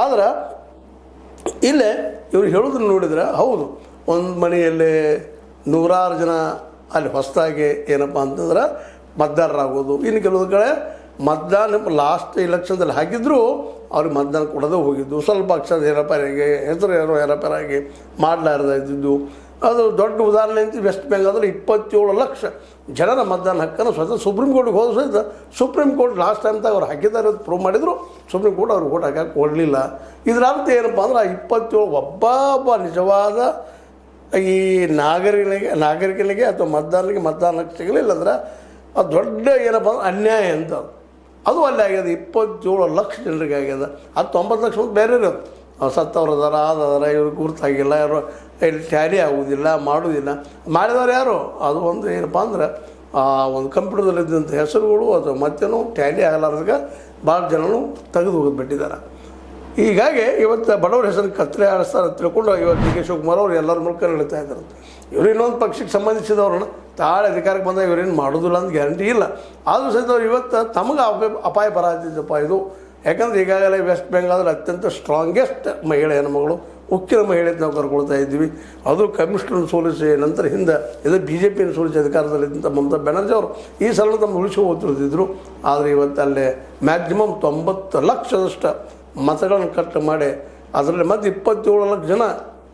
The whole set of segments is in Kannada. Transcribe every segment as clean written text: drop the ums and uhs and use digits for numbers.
ಆದ್ರೆ ಇಲ್ಲೇ ಇವ್ರು ಹೇಳೋದನ್ನು ನೋಡಿದ್ರೆ ಹೌದು, ಒಂದು ಮನೆಯಲ್ಲಿ ನೂರಾರು ಜನ ಅಲ್ಲಿ ಹೊಸದಾಗಿ ಏನಪ್ಪ ಅಂತಂದ್ರೆ ಮತದಾರರಾಗೋದು, ಇನ್ನು ಕೆಲವೊಂದು ಕಡೆ ಮತದಾನ ಲಾಸ್ಟ್ ಇಲೆಕ್ಷನ್ದಲ್ಲಿ ಹಾಕಿದ್ರು ಅವ್ರಿಗೆ ಮತದಾನ ಕೊಡೋದೇ ಹೋಗಿದ್ದು, ಸ್ವಲ್ಪ ಅಕ್ಷರ ಹೇರಪೇರಾಗಿ ಹೆಸರು ಹೇರಪೇರಾಗಿ ಮಾಡಲಾರ್ದ ಇದ್ದಿದ್ದು. ಅದು ದೊಡ್ಡ ಉದಾಹರಣೆ ಅಂತ ವೆಸ್ಟ್ ಬೆಂಗಾಲದಲ್ಲಿ 27 ಲಕ್ಷ ಜನರ ಮತದಾನ ಹಕ್ಕನ್ನು ಸ್ವತಃ ಸುಪ್ರೀಂ ಕೋರ್ಟ್ಗೆ ಹೋದ ಸಹಿತ ಸುಪ್ರೀಂ ಕೋರ್ಟ್ ಲಾಸ್ಟ್ ಟೈಮ್ದಾಗ ಅವ್ರು ಹಾಕಿದ್ದಾರೆ ಅಂತ ಪ್ರೂವ್ ಮಾಡಿದ್ರು, ಸುಪ್ರೀಂ ಕೋರ್ಟ್ ಅವ್ರಿಗೆ ಓಟ್ ಹಾಕಕ್ಕೆ ಕೊಡಲಿಲ್ಲ. ಇದರ ಅರ್ಥ ಏನಪ್ಪ ಅಂದ್ರೆ 27 ಒಬ್ಬ ನಿಜವಾದ ಈ ನಾಗರಿಕನಿಗೆ ಅಥವಾ ಮತದಾರನಿಗೆ ಮತದಾನ ಹಕ್ಕು ಸಿಗಲಿಲ್ಲ ಅಂದ್ರೆ ಅದು ದೊಡ್ಡ ಏನಪ್ಪ ಅಂದ್ರೆ ಅನ್ಯಾಯ ಅಂತ. ಅದು ಅಲ್ಲೇ ಆಗ್ಯದ, 27 ಲಕ್ಷ ಜನರಿಗೆ ಆಗ್ಯದ. ಅದು 90 ಲಕ್ಷ ಬೇರೆ ಇರೋದು, ಸತ್ತವ್ರು ಅದಾರ ಅದಾರ, ಇವ್ರಿಗೆ ಗುರುತಾಗಿಲ್ಲ, ಯಾರು ಇಲ್ಲಿ ಟ್ಯಾಲಿ ಆಗೋದಿಲ್ಲ, ಮಾಡೋದಿಲ್ಲ. ಮಾಡಿದವ್ರು ಯಾರು? ಅದು ಒಂದು ಏನಪ್ಪ ಅಂದ್ರೆ ಒಂದು ಕಂಪ್ಯೂಟರ್ದಲ್ಲಿದ್ದಂಥ ಹೆಸರುಗಳು ಅಥವಾ ಮತ್ತೇನೋ ಟ್ಯಾಲಿ ಆಗಲಾರ್ದಾಗ ಭಾಳ ಜನನು ತೆಗೆದು ಹೋಗಿಬಿಟ್ಟಿದ್ದಾರೆ. ಹೀಗಾಗಿ ಇವತ್ತು ಬಡವ್ರ ಹೆಸರು ಕತ್ತಲೆ ಆಡಿಸ್ತಾರೆ ತಿಳ್ಕೊಂಡು ಇವತ್ತು ಡಿ ಕೆ ಶಿವಕುಮಾರ್ ಅವ್ರು ಎಲ್ಲರ ಮೂಲಕ ನಡೀತಾ ಇದ್ದಾರೆ. ಇವರು ಇನ್ನೊಂದು ಪಕ್ಷಕ್ಕೆ ಸಂಬಂಧಿಸಿದವ್ರನ್ನ ತಾಳೆ ಅಧಿಕಾರಕ್ಕೆ ಬಂದಾಗ ಇವರೇನು ಮಾಡೋದಿಲ್ಲ ಅಂತ ಗ್ಯಾರಂಟಿ ಇಲ್ಲ. ಆದರೂ ಸಹಿತ ಅವ್ರು ಇವತ್ತು ತಮಗೆ ಅಪಾಯ ಬರತ್ತಿದ್ದಪ್ಪ ಇದು. ಯಾಕಂದ್ರೆ ಈಗಾಗಲೇ ವೆಸ್ಟ್ ಬೆಂಗಾಲದಲ್ಲಿ ಅತ್ಯಂತ ಸ್ಟ್ರಾಂಗೆಸ್ಟ್ ಮಹಿಳೆ ಹೆಣ್ಮಗಳು, ಉಕ್ಕಿನ ಮಹಿಳೆ ನಾವು ಕರ್ಕೊಳ್ತಾ ಇದ್ದೀವಿ. ಅದು ಕಮ್ಯುನಿಸ್ಟನ್ನು ಸೋಲಿಸಿ ನಂತರ ಹಿಂದೆ ಇದು BJPಯನ್ನು ಸೋಲಿಸಿ ಅಧಿಕಾರದಲ್ಲಿದ್ದಂಥ ಮಮತಾ ಬ್ಯಾನರ್ಜಿ ಅವರು ಈ ಸಲ ತಮ್ಮ ಉಳಿಸಿ ಓದ್ತಿದ್ರು. ಆದರೆ ಇವತ್ತು ಅಲ್ಲೇ ಮ್ಯಾಕ್ಸಿಮಮ್ 90 ಲಕ್ಷದಷ್ಟು ಮತಗಳನ್ನು ಕಟ್ ಮಾಡಿ ಅದರಲ್ಲಿ ಮತ್ತೆ 27 ಲಕ್ಷ ಜನ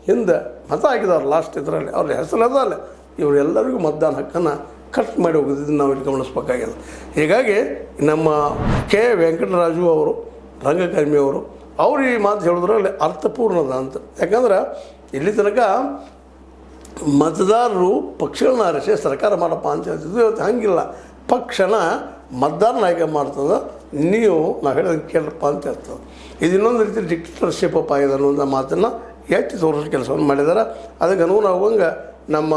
ಹಿಂದೆ ಮತ ಹಾಕಿದವ್ರು ಲಾಸ್ಟ್ ಇದರಲ್ಲಿ ಅವ್ರ ಹೆಸರಲ್ಲ ಅಲ್ಲ, ಇವರೆಲ್ಲರಿಗೂ ಮತದಾನ ಹಕ್ಕನ್ನು ಕಟ್ ಮಾಡಿ ಹೋಗೋದನ್ನು ನಾವು ಇಲ್ಲಿ ಗಮನಿಸ್ಬೇಕಾಗಿದೆ. ಹೀಗಾಗಿ ನಮ್ಮ ಕೆ ವೆಂಕಟರಾಜು ಅವರು ರಂಗಕರ್ಮಿ ಅವರು ಈ ಮಾತು ಹೇಳಿದ್ರಲ್ಲಿ ಅರ್ಥಪೂರ್ಣದ ಅಂತ. ಯಾಕಂದ್ರೆ ಇಲ್ಲಿ ತನಕ ಮತದಾರರು ಪಕ್ಷಗಳನ್ನ ಆರಿಸಿ ಸರ್ಕಾರ ಮಾಡಪ್ಪ ಅಂತ ಹೇಳ್ತಿದ್ವಿ. ಇವತ್ತು ಹಂಗಿಲ್ಲ, ಪಕ್ಷನ ಮತದಾರನ ಆಯ್ಕೆ ಮಾಡ್ತದೆ, ನೀವು ನಾವು ಹೇಳೋದಕ್ಕೆ ಕೇಳಪ್ಪ ಅಂತ ಹೇಳ್ತದೆ. ಇದು ಇನ್ನೊಂದು ರೀತಿ ಡಿಕ್ಟೇಟರ್ಶಿಪ್ ಅಪ್ಪ ಇದೆ ಅನ್ನೋ ಮಾತನ್ನು ಎತ್ತಿ ತೋರಿಸೋ ಕೆಲಸವನ್ನು ಮಾಡಿದ್ದಾರೆ. ಅದಕ್ಕೆ ಅನುಗುಣವಾಗುವಂಗೆ ನಮ್ಮ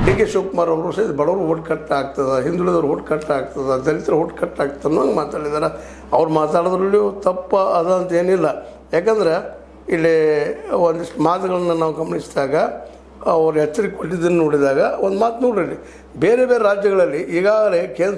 ಡಿ ಕೆ ಶಿವಕುಮಾರ್ ಅವರು ಸಹಿತ ಬಡವರು ಓಟ್ ಕಟ್ ಆಗ್ತದೆ, ಹಿಂದುಳಿದವ್ರು ಓಟ್ ಕಟ್ ಆಗ್ತದೆ, ದಲಿತರ ಓಟ್ ಕಟ್ ಆಗ್ತದೆ ಅನ್ನೋಂಗೆ ಮಾತಾಡಿದ್ದಾರೆ. ಅವ್ರು ಮಾತಾಡೋದ್ರಲ್ಲೂ ತಪ್ಪ ಅದ ಅಂತ ಏನಿಲ್ಲ. ಯಾಕಂದ್ರೆ ಇಲ್ಲಿ ಒಂದಿಷ್ಟು ಮಾತುಗಳನ್ನು ನಾವು ಗಮನಿಸಿದಾಗ ಅವ್ರು ಎಚ್ಚರಿಕೆ ಕೊಟ್ಟಿದ್ದನ್ನು ನೋಡಿದಾಗ ಒಂದು ಮಾತು ನೋಡ್ರಿ, ಬೇರೆ ಬೇರೆ ರಾಜ್ಯಗಳಲ್ಲಿ ಈಗಾಗಲೇ ಕೇಂದ್ರ